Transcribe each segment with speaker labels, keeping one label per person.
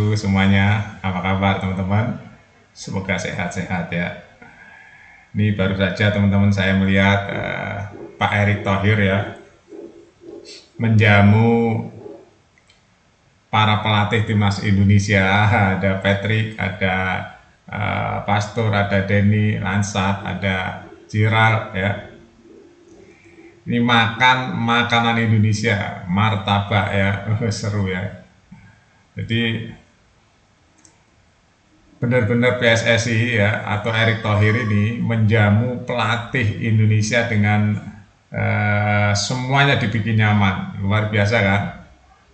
Speaker 1: Swastiastu semuanya. Apa kabar teman-teman? Semoga sehat-sehat ya. Ini baru saja teman-teman saya melihat Pak Erick Thohir ya menjamu para pelatih timnas Indonesia. Ada Patrick, ada Pastur, ada Denny, Lansat, ada Giral ya. Ini makan makanan Indonesia, martabak ya, seru ya. Jadi benar-benar PSSI ya atau Erick Thohir ini menjamu pelatih Indonesia dengan semuanya dibikin nyaman, luar biasa kan?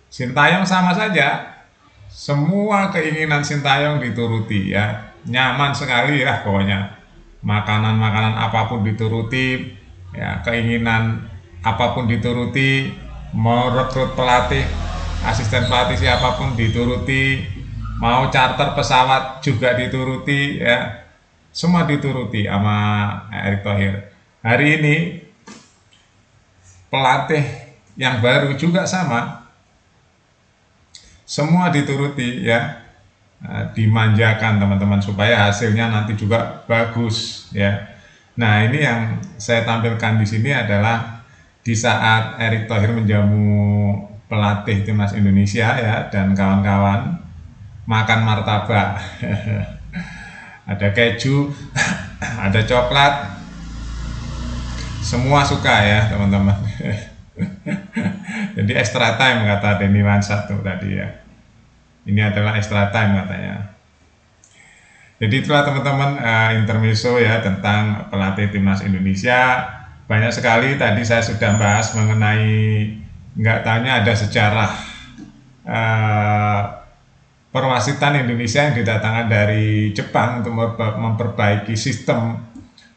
Speaker 1: Sintayong sama saja, semua keinginan Sintayong dituruti ya, nyaman sekali ya pokoknya. Makanan-makanan apapun dituruti, ya keinginan apapun dituruti, mau rekrut pelatih, asisten pelatih siapapun dituruti, mau charter pesawat juga dituruti ya, semua dituruti sama Erick Thohir. Hari ini pelatih yang baru juga sama, semua dituruti ya, dimanjakan teman-teman supaya hasilnya nanti juga bagus ya. Nah, ini yang saya tampilkan di sini adalah di saat Erick Thohir menjamu pelatih timnas Indonesia ya dan kawan-kawan makan martabak. Ada keju, ada coklat. Semua suka ya, teman-teman. Jadi extra time kata Denny Lansat tuh tadi ya. Ini adalah extra time katanya. Jadi itulah teman-teman intermezzo ya tentang pelatih timnas Indonesia. Banyak sekali tadi saya sudah bahas mengenai nggak tanya ada sejarah perwasitan Indonesia yang didatangkan dari Jepang untuk memperbaiki sistem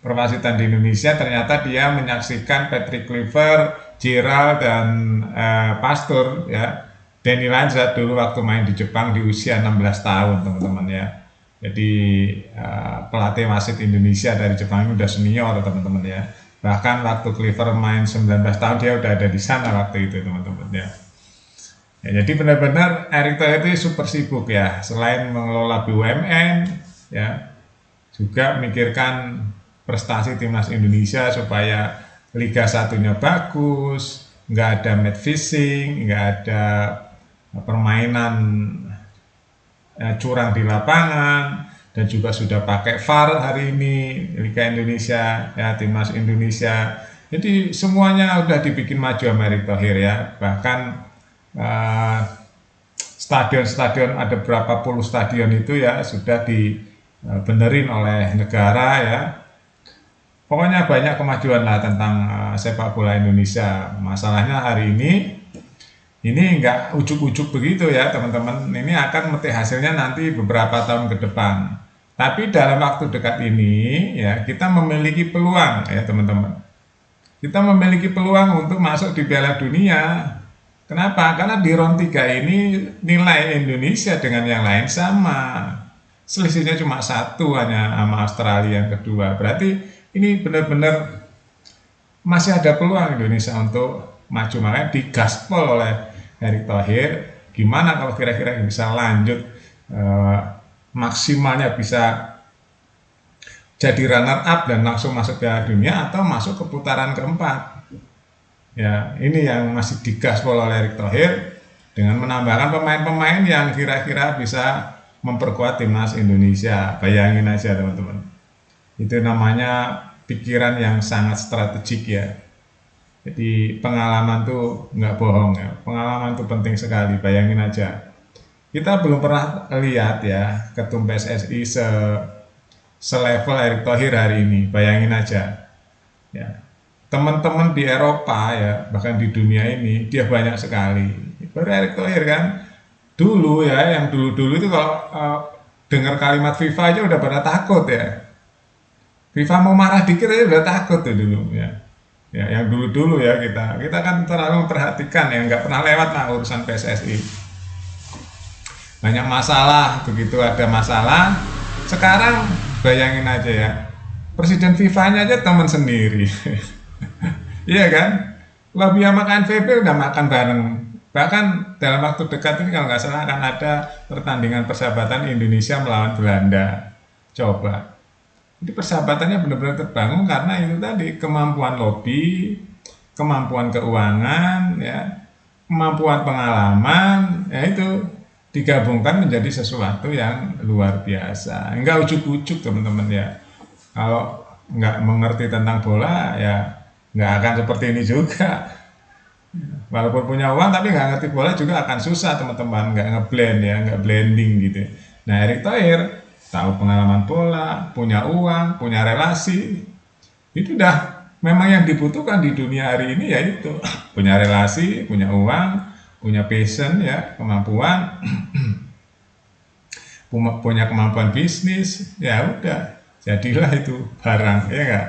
Speaker 1: perwasitan di Indonesia. Ternyata dia menyaksikan Patrick Kluivert, Giral dan Pastur ya, Denny Lansat dulu waktu main di Jepang di usia 16 tahun teman-teman ya. Jadi pelatih wasit Indonesia dari Jepang ini udah senior teman-teman ya. Bahkan waktu Kluivert main 19 tahun dia udah ada di sana waktu itu teman-teman ya. Ya, jadi benar-benar Erick Thohir itu super sibuk ya. Selain mengelola BUMN ya, juga memikirkan prestasi timnas Indonesia supaya Liga 1-nya bagus, nggak ada match fixing, nggak ada permainan curang di lapangan, dan juga sudah pakai VAR hari ini Liga Indonesia ya, timnas Indonesia. Jadi semuanya udah dibikin maju sama Erick Thohir ya. Bahkan stadion-stadion ada berapa puluh stadion itu ya sudah dibenerin oleh negara ya. Pokoknya banyak kemajuan lah tentang sepak bola Indonesia. Masalahnya hari ini nggak ujuk-ujuk begitu ya teman-teman. Ini akan mesti hasilnya nanti beberapa tahun ke depan. Tapi dalam waktu dekat ini ya kita memiliki peluang ya teman-teman. Kita memiliki peluang untuk masuk di Piala Dunia. Kenapa? Karena di round 3 ini nilai Indonesia dengan yang lain sama. Selisihnya cuma 1 hanya sama Australia yang kedua. Berarti ini benar-benar masih ada peluang Indonesia untuk maju. Makanya digaspol oleh Erick Thohir, gimana kalau kira-kira bisa lanjut maksimalnya bisa jadi runner up dan langsung masuk Piala Dunia atau masuk ke putaran keempat. Ya, ini yang masih digaspol oleh Erick Thohir dengan menambahkan pemain-pemain yang kira-kira bisa memperkuat timnas Indonesia. Bayangin aja teman-teman. Itu namanya pikiran yang sangat strategik ya. Jadi pengalaman tuh nggak bohong ya. Pengalaman tuh penting sekali. Bayangin aja. Kita belum pernah lihat ya ketum PSSI selevel Erick Thohir hari ini. Bayangin aja. Ya. Teman-teman di Eropa ya, bahkan di dunia ini dia banyak sekali. Baru Erick Thohir kan dulu ya, yang dulu-dulu itu kalau dengar kalimat FIFA aja udah pada takut ya. FIFA mau marah dikit aja udah takut tuh dulu ya. Ya yang dulu-dulu ya kita kan terlalu memperhatikan ya, nggak pernah lewat lah urusan PSSI. Banyak masalah, begitu ada masalah. Sekarang bayangin aja ya, presiden FIFA-nya aja teman sendiri. Iya kan? Lobby sama KNVB udah makan bareng Bahkan dalam waktu dekat ini kalau nggak salah akan ada pertandingan persahabatan Indonesia melawan Belanda. Coba. Jadi persahabatannya benar-benar terbangun karena itu tadi kemampuan lobby, kemampuan keuangan, ya, kemampuan pengalaman, ya itu digabungkan menjadi sesuatu yang luar biasa. Enggak ujuk-ujuk teman-teman ya. Kalau nggak mengerti tentang bola ya nggak akan seperti ini juga. Walaupun punya uang tapi nggak ngerti bola juga akan susah teman-teman, nggak ngeblend ya, nggak blending gitu. Nah Erick Thohir tahu pengalaman bola, punya uang, punya relasi, itu dah memang yang dibutuhkan di dunia hari ini yaitu punya relasi, punya uang, punya passion ya, kemampuan, punya kemampuan bisnis, ya udah jadilah itu barang ya enggak.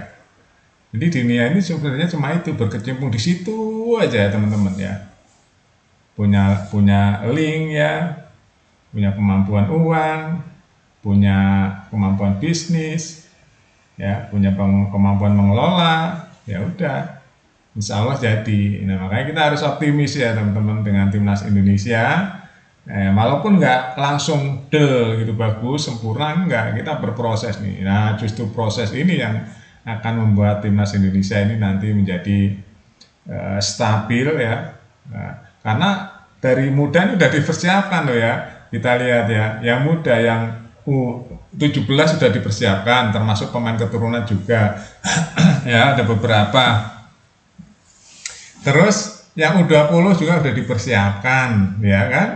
Speaker 1: Jadi dunia ini sebenarnya cuma itu berkecimpung di situ aja ya teman-teman ya. Punya punya link ya, punya kemampuan uang, punya kemampuan bisnis, ya, punya kemampuan mengelola, ya udah, insya Allah jadi. Nah makanya kita harus optimis ya teman-teman dengan timnas Indonesia. Walaupun nggak langsung gitu bagus sempurna enggak, kita berproses nih. Nah justru proses ini yang akan membuat timnas Indonesia ini nanti menjadi stabil ya. Nah, karena dari muda ini sudah dipersiapkan loh ya. Kita lihat ya, yang muda yang U17 sudah dipersiapkan, termasuk pemain keturunan juga. Ya, ada beberapa. Terus yang U20 juga sudah dipersiapkan, ya kan?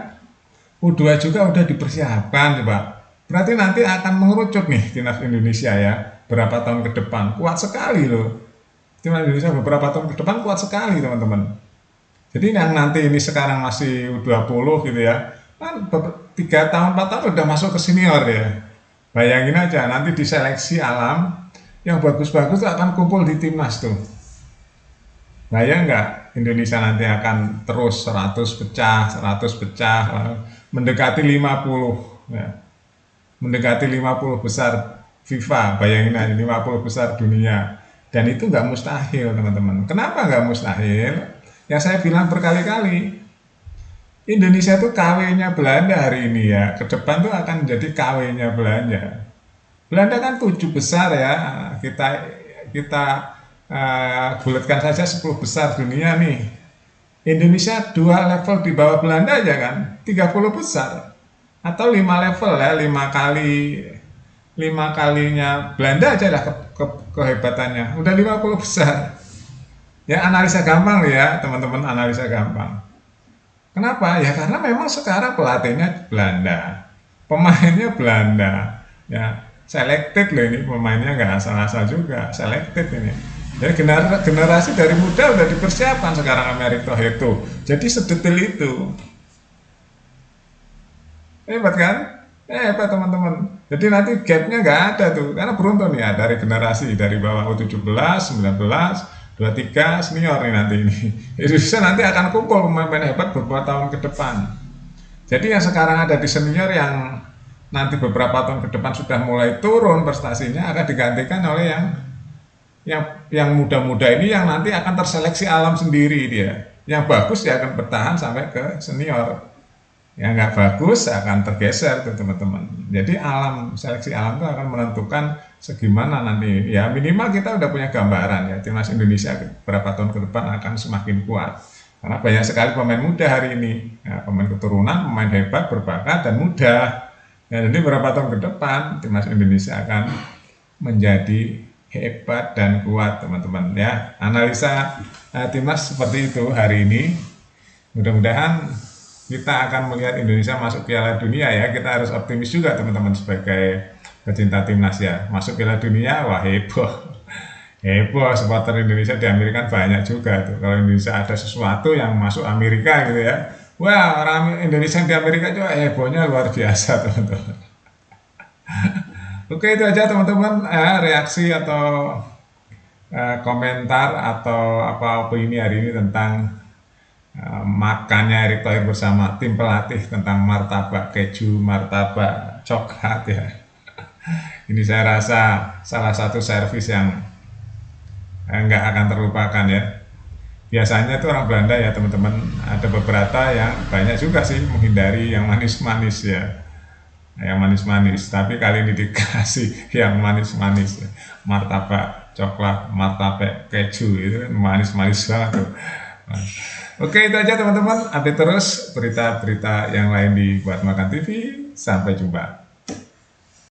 Speaker 1: U2 juga sudah dipersiapkan, coba. Berarti nanti akan mengerucut nih timnas Indonesia ya, berapa tahun ke depan. Kuat sekali loh. Timnas Indonesia beberapa tahun ke depan kuat sekali, teman-teman. Jadi yang nanti ini sekarang masih U20 gitu ya, kan 3 tahun 4 tahun udah masuk ke senior ya. Bayangin aja nanti diseleksi alam yang bagus-bagus akan kumpul di timnas tuh. Bayang nggak Indonesia nanti akan terus 100 pecah, 100 pecah, mendekati 50 ya. Mendekati 50 besar FIFA, bayangin aja 50 besar dunia. Dan itu nggak mustahil teman-teman. Kenapa nggak mustahil? Yang saya bilang berkali-kali, Indonesia tuh KW-nya Belanda hari ini ya, ke depan tuh akan menjadi KW-nya Belanda. Belanda kan 7 besar ya, kita bulatkan saja 10 besar dunia nih. Indonesia 2 level di bawah Belanda aja kan, 30 besar. Atau 5 level ya, 5 kalinya Belanda aja lah kehebatannya, udah 50 besar. Ya analisa gampang ya teman-teman, analisa gampang. Kenapa? Ya karena memang sekarang pelatihnya Belanda, pemainnya Belanda, ya selected loh ini pemainnya, nggak asal-asal juga, selected ini. Jadi generasi dari muda udah dipersiapkan sekarang Erick Thohir itu. Jadi sedetil itu. Hebat kan? Hebat teman-teman. Jadi nanti gapnya nggak ada tuh, karena beruntung ya dari generasi dari bawah U17, 19, 23 senior nih nanti ini. Indonesia nanti akan kumpul pemain-pemain hebat beberapa tahun ke depan. Jadi yang sekarang ada di senior yang nanti beberapa tahun ke depan sudah mulai turun prestasinya akan digantikan oleh yang muda-muda ini yang nanti akan terseleksi alam sendiri dia. Yang bagus ya akan bertahan sampai ke senior. Yang nggak bagus akan tergeser tuh teman-teman. Jadi seleksi alam itu akan menentukan segimana nanti. Ya minimal kita udah punya gambaran ya timnas Indonesia beberapa tahun ke depan akan semakin kuat. Karena banyak sekali pemain muda hari ini, ya, pemain keturunan, pemain hebat, berbakat dan muda. Ya, jadi beberapa tahun ke depan timnas Indonesia akan menjadi hebat dan kuat teman-teman ya. Analisa timnas seperti itu hari ini. Mudah-mudahan kita akan melihat Indonesia masuk Piala Dunia ya. Kita harus optimis juga teman-teman sebagai pecinta timnas ya. Masuk Piala Dunia, wah heboh. Heboh, supporter Indonesia di Amerika kan banyak juga tuh. Kalau Indonesia ada sesuatu yang masuk Amerika gitu ya. Wah, orang Indonesia di Amerika juga hebohnya luar biasa teman-teman. Oke itu aja teman-teman reaksi atau komentar atau apa opini hari ini tentang makannya Erick Thohir bersama tim pelatih tentang martabak keju, martabak coklat ya. Ini saya rasa salah satu servis yang nggak akan terlupakan ya. biasanya tuh orang Belanda ya teman-teman, ada beberapa yang banyak juga sih menghindari yang manis-manis ya, yang manis-manis, tapi kali ini dikasih yang manis-manis ya. Martabak coklat, martabak keju, itu kan manis-manis banget tuh. Nah, oke, itu aja teman-teman, update terus berita-berita yang lain di Buat Makan TV. Sampai jumpa.